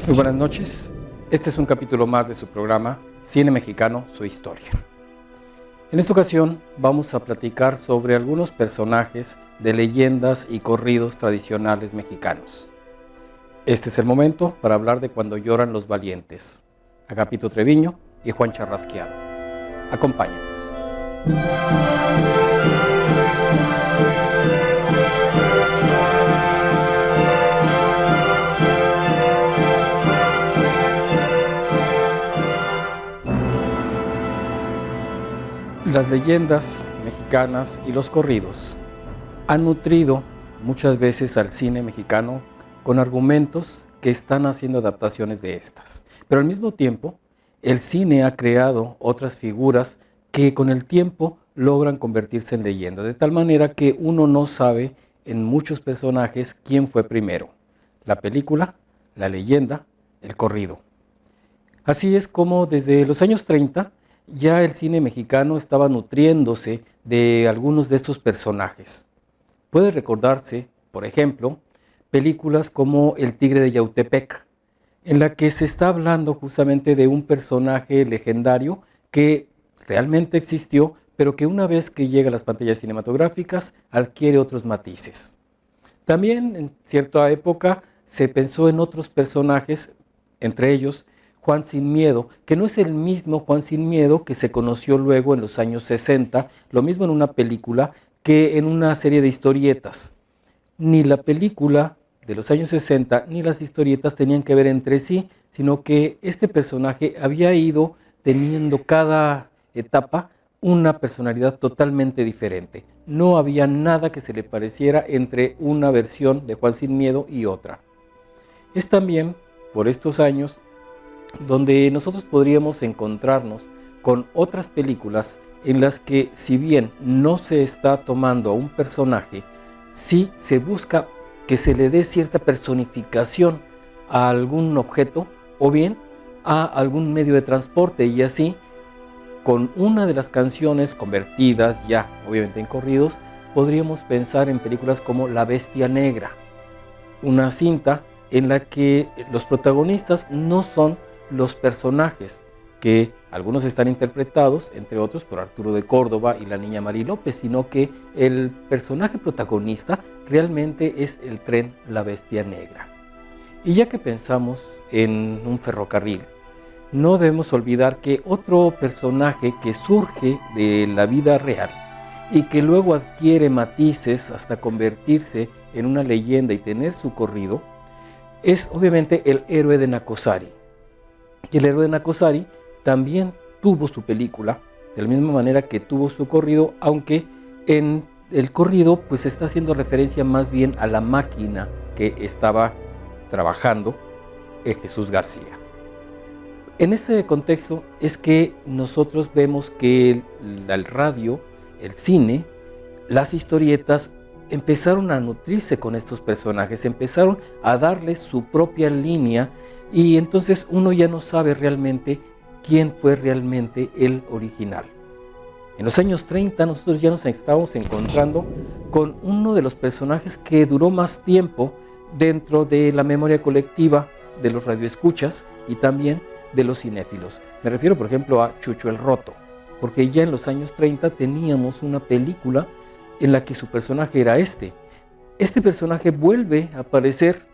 Muy buenas noches. Este es un capítulo más de su programa Cine Mexicano, su historia. En esta ocasión vamos a platicar sobre algunos personajes de leyendas y corridos tradicionales mexicanos. Este es el momento para hablar de Cuando lloran los valientes, Agapito Treviño y Juan Charrasqueado. Acompáñenos. Las leyendas mexicanas y los corridos han nutrido muchas veces al cine mexicano con argumentos que están haciendo adaptaciones de estas. Pero al mismo tiempo, el cine ha creado otras figuras que con el tiempo logran convertirse en leyendas, de tal manera que uno no sabe en muchos personajes quién fue primero: la película, la leyenda, el corrido. Así es como desde los años 30 ya el cine mexicano estaba nutriéndose de algunos de estos personajes. Puede recordarse, por ejemplo, películas como El Tigre de Yautepec, en la que se está hablando justamente de un personaje legendario que realmente existió, pero que una vez que llega a las pantallas cinematográficas adquiere otros matices. También en cierta época se pensó en otros personajes, entre ellos Juan Sin Miedo, que no es el mismo Juan Sin Miedo que se conoció luego en los años 60, lo mismo en una película que en una serie de historietas. Ni la película de los años 60 ni las historietas tenían que ver entre sí, sino que este personaje había ido teniendo cada etapa una personalidad totalmente diferente. No había nada que se le pareciera entre una versión de Juan Sin Miedo y otra. Es también por estos años donde nosotros podríamos encontrarnos con otras películas en las que, si bien no se está tomando a un personaje, sí se busca que se le dé cierta personificación a algún objeto o bien a algún medio de transporte, y así, con una de las canciones convertidas ya obviamente en corridos, podríamos pensar en películas como La Bestia Negra, una cinta en la que los protagonistas no son los personajes, que algunos están interpretados, entre otros, por Arturo de Córdoba y la niña Mari López, sino que el personaje protagonista realmente es el tren La Bestia Negra. Y ya que pensamos en un ferrocarril, no debemos olvidar que otro personaje que surge de la vida real y que luego adquiere matices hasta convertirse en una leyenda y tener su corrido, es obviamente el héroe de Nacosari. Y el héroe de Nacosari también tuvo su película, de la misma manera que tuvo su corrido, aunque en el corrido pues está haciendo referencia más bien a la máquina que estaba trabajando Jesús García. En este contexto es que nosotros vemos que el radio, el cine, las historietas empezaron a nutrirse con estos personajes, empezaron a darles su propia línea, y entonces uno ya no sabe realmente quién fue realmente el original. En los años 30 nosotros ya nos estábamos encontrando con uno de los personajes que duró más tiempo dentro de la memoria colectiva de los radioescuchas y también de los cinéfilos. Me refiero, por ejemplo, a Chucho el Roto, porque ya en los años 30 teníamos una película en la que su personaje era este. Este personaje vuelve a aparecer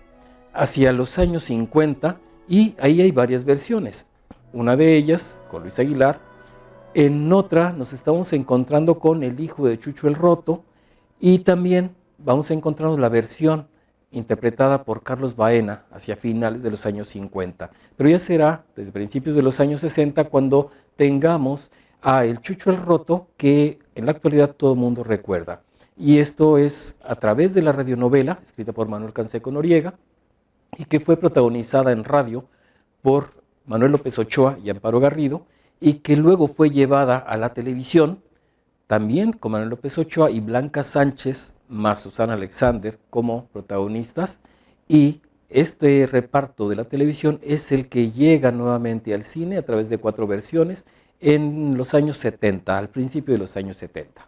hacia los años 50 y ahí hay varias versiones. Una de ellas con Luis Aguilar, en otra nos estamos encontrando con el hijo de Chucho el Roto, y también vamos a encontrarnos la versión interpretada por Carlos Baena hacia finales de los años 50. Pero ya será desde principios de los años 60 cuando tengamos a el Chucho el Roto que en la actualidad todo el mundo recuerda. Y esto es a través de la radionovela escrita por Manuel Canseco Noriega y que fue protagonizada en radio por Manuel López Ochoa y Amparo Garrido, y que luego fue llevada a la televisión también con Manuel López Ochoa y Blanca Sánchez más Susana Alexander como protagonistas, y este reparto de la televisión es el que llega nuevamente al cine a través de 4 versiones en los años 70, al principio de los años 70.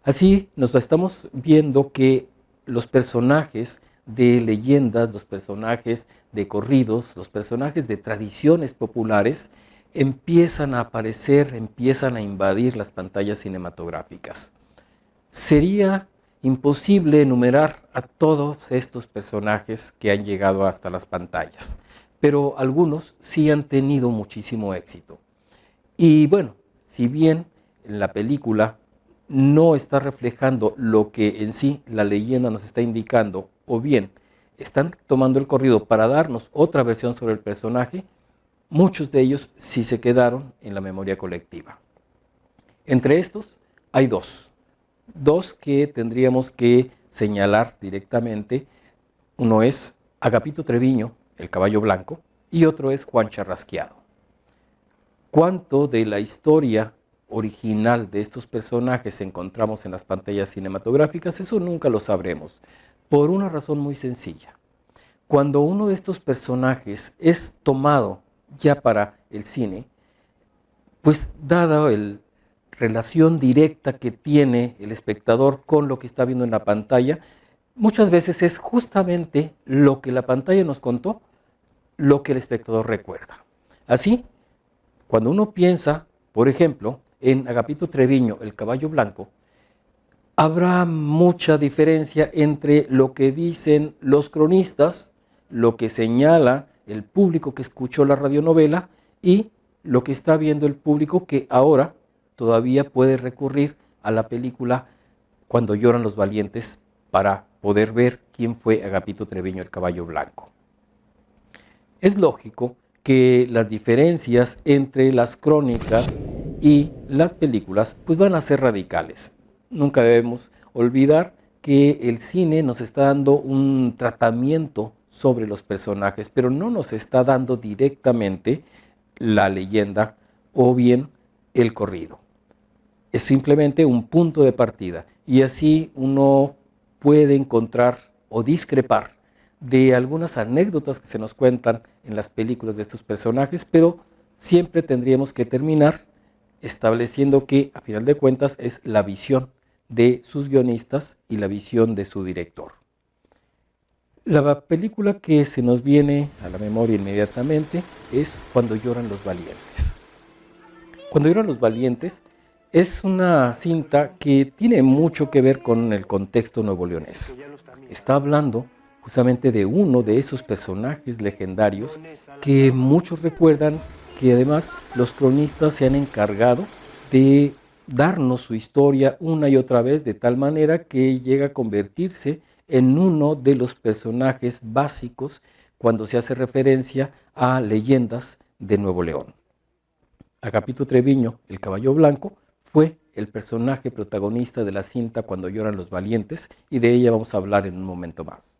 Así nos estamos viendo que los personajes de leyendas, los personajes de corridos, los personajes de tradiciones populares empiezan a aparecer, empiezan a invadir las pantallas cinematográficas. Sería imposible enumerar a todos estos personajes que han llegado hasta las pantallas, pero algunos sí han tenido muchísimo éxito. Y bueno, si bien la película no está reflejando lo que en sí la leyenda nos está indicando, o bien están tomando el corrido para darnos otra versión sobre el personaje, muchos de ellos sí se quedaron en la memoria colectiva. Entre estos hay dos que tendríamos que señalar directamente. Uno es Agapito Treviño, el caballo blanco, y otro es Juan Charrasqueado. ¿Cuánto de la historia original de estos personajes encontramos en las pantallas cinematográficas? Eso nunca lo sabremos, por una razón muy sencilla. Cuando uno de estos personajes es tomado ya para el cine, pues dada la relación directa que tiene el espectador con lo que está viendo en la pantalla, muchas veces es justamente lo que la pantalla nos contó, lo que el espectador recuerda. Así, cuando uno piensa, por ejemplo, en Agapito Treviño, el caballo blanco, habrá mucha diferencia entre lo que dicen los cronistas, lo que señala el público que escuchó la radionovela y lo que está viendo el público que ahora todavía puede recurrir a la película Cuando lloran los valientes para poder ver quién fue Agapito Treviño, el caballo blanco. Es lógico que las diferencias entre las crónicas y las películas pues van a ser radicales. Nunca debemos olvidar que el cine nos está dando un tratamiento sobre los personajes, pero no nos está dando directamente la leyenda o bien el corrido. Es simplemente un punto de partida y así uno puede encontrar o discrepar de algunas anécdotas que se nos cuentan en las películas de estos personajes, pero siempre tendríamos que terminar estableciendo que a final de cuentas es la visión de sus guionistas y la visión de su director. La película que se nos viene a la memoria inmediatamente es Cuando lloran los valientes. Cuando lloran los valientes es una cinta que tiene mucho que ver con el contexto nuevoleonés. Está hablando justamente de uno de esos personajes legendarios que muchos recuerdan, que además los cronistas se han encargado de darnos su historia una y otra vez de tal manera que llega a convertirse en uno de los personajes básicos cuando se hace referencia a leyendas de Nuevo León. Agapito Treviño, el caballo blanco, fue el personaje protagonista de la cinta Cuando lloran los valientes y de ella vamos a hablar en un momento más.